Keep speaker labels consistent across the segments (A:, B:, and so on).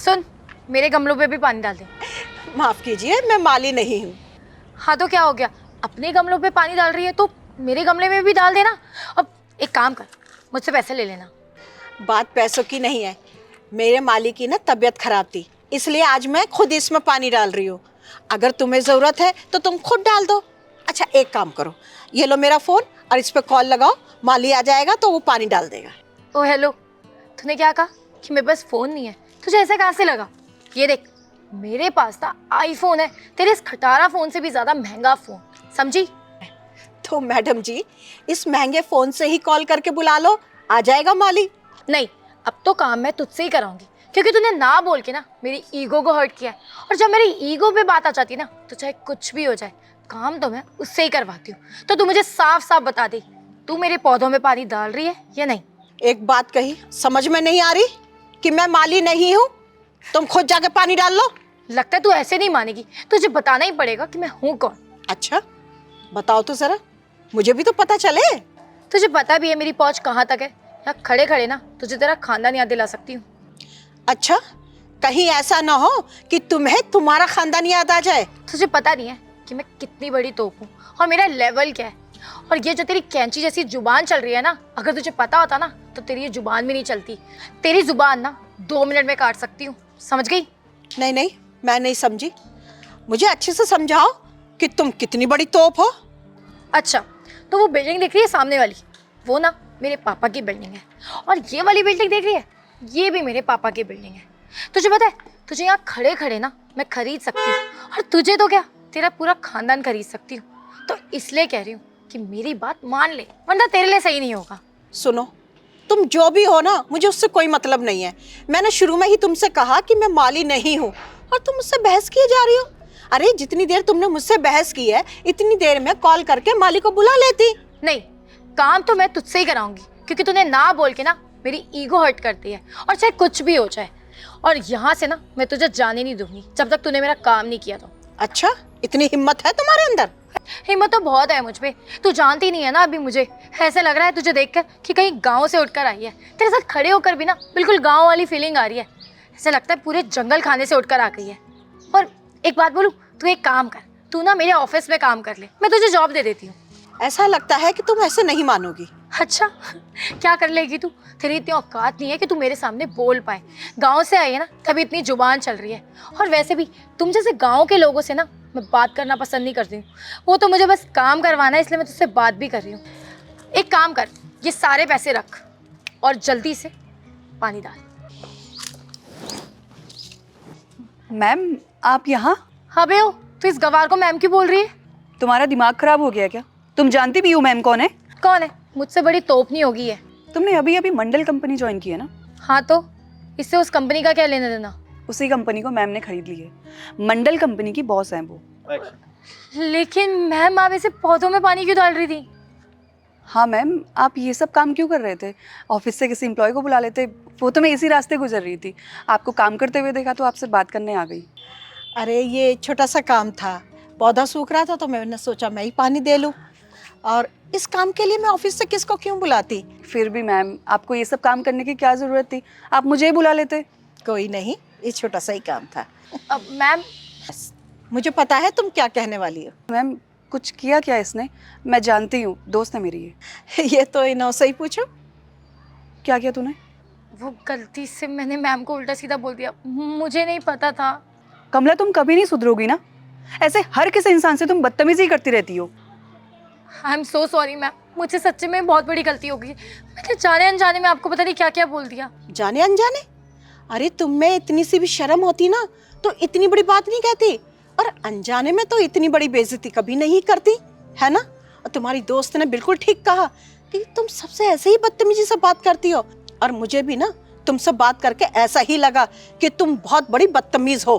A: सुन, मेरे गमलों पे भी पानी डाल दे।
B: माफ कीजिए, मैं माली नहीं हूँ।
A: हाँ तो क्या हो गया, अपने गमलों पे पानी डाल रही है तो मेरे गमले में भी डाल देना। अब एक काम कर, मुझसे पैसे ले लेना।
B: बात पैसों की नहीं है, मेरे माली की ना तबीयत खराब थी, इसलिए आज मैं खुद इसमें पानी डाल रही हूँ। अगर तुम्हें जरूरत है तो तुम खुद डाल दो। अच्छा एक काम करो, ये लो मेरा फोन और इस पे कॉल लगाओ, माली आ जाएगा तो वो पानी डाल देगा।
A: ओ हेलो, तूने क्या कहा कि मेरे पास फोन नहीं है? तुझे ऐसा कहाँ से लगा? ये देख, मेरे पास ना आईफोन है, तेरे इस खटारा फोन से भी ज्यादा महंगा फोन, समझी?
B: तो मैडम जी, इस महंगे फोन से ही कॉल करके बुला लो, आ जाएगा माली।
A: नहीं, अब तो काम मैं तुझसे ही कराऊंगी, क्योंकि तूने ना बोल के ना मेरी ईगो को हर्ट किया है। और जब मेरी ईगो पे बात आ जाती है ना, तो चाहे कुछ भी हो जाए, काम तो मैं उससे ही करवाती हूँ। तो तू मुझे साफ साफ बता दे, तू मेरे पौधों में पानी डाल रही है या नहीं?
B: एक बात कही समझ में नहीं आ रही कि मैं माली नहीं हूँ? तुम खुद जाके पानी डाल लो।
A: लगता है तू ऐसे नहीं मानेगी, तुझे बताना ही पड़ेगा कि मैं हूँ कौन।
B: अच्छा बताओ तो जरा, मुझे भी तो पता चले।
A: तुझे पता भी है मेरी पहुंच कहाँ तक है। यहाँ खड़े खड़े ना तुझे तेरा खानदान याद दिला सकती हूँ।
B: अच्छा, कहीं ऐसा ना हो कि तुम्हें तुम्हारा खानदान याद आ जाए।
A: तुझे पता नहीं है कि मैं कितनी बड़ी तोप हूँ और मेरा लेवल क्या है। और ये जो तेरी कैंची जैसी जुबान चल रही है ना, अगर तुझे पता होता ना तो तेरी ये जुबान भी नहीं चलती। तेरी जुबान ना 2 मिनट में काट सकती हूँ, समझ गई?
B: नहीं नहीं, मैं नहीं समझी, मुझे अच्छे से समझाओ कि तुम कितनी बड़ी तोप हो।
A: अच्छा, तो वो बिल्डिंग दिख रही है सामने वाली, वो ना मेरे पापा की बिल्डिंग है। और ये वाली बिल्डिंग देख रही है, ये भी मेरे पापा की बिल्डिंग है। तुझे पता है, तुझे यहाँ खड़े खड़े ना मैं खरीद सकती हूँ, और तुझे तो क्या, तेरा पूरा खानदान खरीद सकती हूँ। तो इसलिए कह रही हूँ कि मेरी बात मान ले, वरना तेरे लिए सही नहीं होगा।
B: सुनो, तुम जो भी हो ना, मुझे उससे कोई मतलब नहीं है। मैंने शुरू में ही तुमसे कहा कि मैं माली नहीं हूँ और तुम मुझसे बहस किए जा रही हो। अरे जितनी देर तुमने मुझसे बहस की है, इतनी देर में कॉल करके माली को बुला लेती।
A: नहीं, काम तो मैं तुझसे ही कराऊंगी, क्योंकि तूने ना बोल के ना मेरी ईगो हर्ट करती है। और चाहे कुछ भी हो जाए, और यहाँ से ना मैं तुझे जाने नहीं दूंगी जब तक तूने मेरा काम नहीं किया। तो
B: अच्छा, इतनी हिम्मत है तुम्हारे अंदर?
A: हिम्मत तो बहुत है मुझ पे, तू जानती नहीं है ना। अभी मुझे ऐसे लग रहा है तुझे देखकर कि कहीं गांव से उठकर आई है। तेरे साथ खड़े होकर भी ना बिल्कुल गांव वाली फीलिंग आ रही है। ऐसे लगता है पूरे जंगल खाने से उठकर आ गई है। और एक बात बोलूं, तू एक काम कर, तू ना मेरे ऑफिस में काम कर ले, मैं तुझे जॉब दे देती हूँ।
B: ऐसा लगता है कि तुम ऐसे नहीं मानोगी।
A: अच्छा, क्या कर लेगी तू? तेरी इतनी औकात नहीं है कि तू मेरे सामने बोल पाए। गांव से आई है ना, तभी इतनी जुबान चल रही है। और वैसे भी तुम जैसे गांव के लोगों से ना मैं बात करना पसंद नहीं करती हूँ। वो तो मुझे बस काम करवाना है, इसलिए मैं तुझसे बात भी कर रही हूँ। एक काम कर, ये सारे पैसे रख और जल्दी से पानी डाल।
C: मैम, आप यहाँ?
A: हाँ बे, तू इस गवार को मैम क्यों बोल रही है?
C: तुम्हारा दिमाग खराब हो गया क्या? तुम जानती भी हो मैम कौन है?
A: कौन है? मुझसे बड़ी तोपनी होगी है।
C: तुमने अभी अभी मंडल कंपनी ज्वाइन की है ना?
A: हाँ तो इससे उस कंपनी का क्या लेना देना?
C: उसी कंपनी को मैम ने खरीद ली है। मंडल कंपनी की बॉस है वो।
A: लेकिन मैम, आप इसे पौधों में पानी क्यों डाल रही थी?
C: हाँ मैम, आप ये सब काम क्यों कर रहे थे? ऑफिस से किसी एम्प्लॉय को बुला लेते। वो तो मैं इसी रास्ते गुजर रही थी, आपको काम करते हुए देखा तो आपसे बात करने आ गई।
B: अरे ये छोटा सा काम था, पौधा सूख रहा था तो मैंने सोचा मैं ही पानी दे लूं। और इस काम के लिए मैं ऑफिस से किसको क्यों बुलाती?
C: फिर भी मैम, आपको ये सब काम करने की क्या ज़रूरत थी? आप मुझे ही बुला लेते।
B: कोई नहीं, ये छोटा सा ही काम था।
A: अब मैम,
B: मुझे पता है तुम क्या कहने वाली हो।
C: मैम, कुछ किया क्या इसने? मैं जानती हूँ, दोस्त है मेरी
B: ये तो इन्हों से ही पूछो।
C: क्या किया तूने?
A: वो गलती से मैंने मैम को उल्टा सीधा बोल दिया, मुझे नहीं पता था।
C: कमला, तुम कभी नहीं सुधरोगी ना? ऐसे हर किसी इंसान से तुम बदतमीजी करती रहती हो।
A: I am so sorry ma'am, मुझसे सच्चे में बहुत बड़ी गलती हो गई। मैंने जाने अनजाने में आपको पता नहीं क्या क्या बोल दिया।
B: जाने अनजाने? अरे तुम में इतनी सी भी शर्म होती ना तो इतनी बड़ी बात नहीं कहती, और अनजाने में तो इतनी बड़ी बेइज्जती कभी नहीं करती, है ना? और तुम्हारी दोस्त ने बिल्कुल ठीक कहा कि तुम सबसे ऐसे ही बदतमीजी से बात करती हो। और मुझे भी ना तुमसे बात करके ऐसा ही लगा कि तुम बहुत बड़ी बदतमीज हो।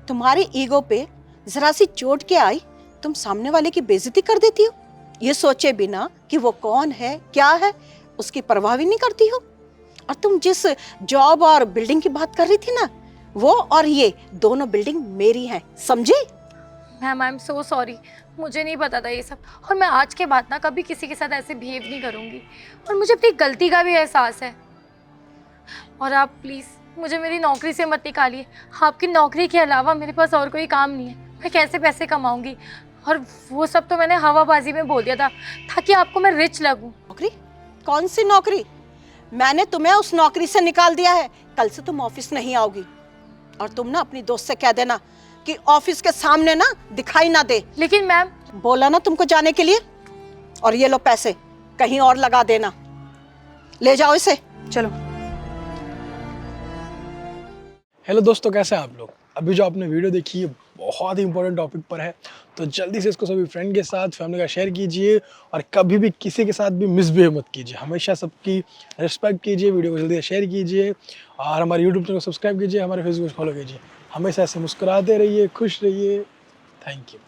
B: तुम्हारी ईगो पे जरा सी चोट के आई, तुम सामने वाले की बेइज्जती कर देती हो, ये सोचे बिना कि वो कौन है क्या है, उसकी परवाह भी नहीं करती हो। और तुम जिस जॉब और बिल्डिंग की बात कर रही थी ना, वो और ये दोनों बिल्डिंग मेरी हैं, समझी?
A: Ma'am I am so sorry, मुझे नहीं पता था ये सब। और मैं आज के बाद ना कभी किसी के साथ ऐसे बिहेव नहीं करूँगी। और मुझे अपनी गलती का भी एहसास है। और आप प्लीज़ मुझे मेरी नौकरी से मत निकालिए। आपकी नौकरी के अलावा मेरे पास और कोई काम नहीं है। मैं कैसे पैसे कमाऊंगी? और वो सब तो मैंने हवाबाजी में बोल दिया था ताकि आपको मैं रिच लगूं।
B: नौकरी? कौन सी नौकरी? मैंने तुम्हें उस नौकरी से निकाल दिया है। कल से तुम ऑफिस नहीं आओगी। और तुम ना अपनी दोस्त से कह देना कि ऑफिस के सामने ना दिखाई ना दे।
A: लेकिन मैम,
B: बोला ना तुमको जाने के लिए। और ये लो पैसे, कहीं और लगा देना। ले जाओ इसे।
C: चलो।
D: हेलो दोस्तों, कैसे हैं आप लोग? अभी जो आपने वीडियो देखी है बहुत ही इंपॉर्टेंट टॉपिक पर है, तो जल्दी से इसको सभी फ्रेंड के साथ, फैमिली का शेयर कीजिए और कभी भी किसी के साथ भी मिसबिहेव मत कीजिए। हमेशा सबकी रिस्पेक्ट कीजिए, वीडियो को जल्दी से शेयर कीजिए और हमारे यूट्यूब चैनल को सब्सक्राइब कीजिए, हमारे फेसबुक फॉलो कीजिए। हमेशा ऐसे मुस्कुराते रहिए, खुश रहिए। Thank you.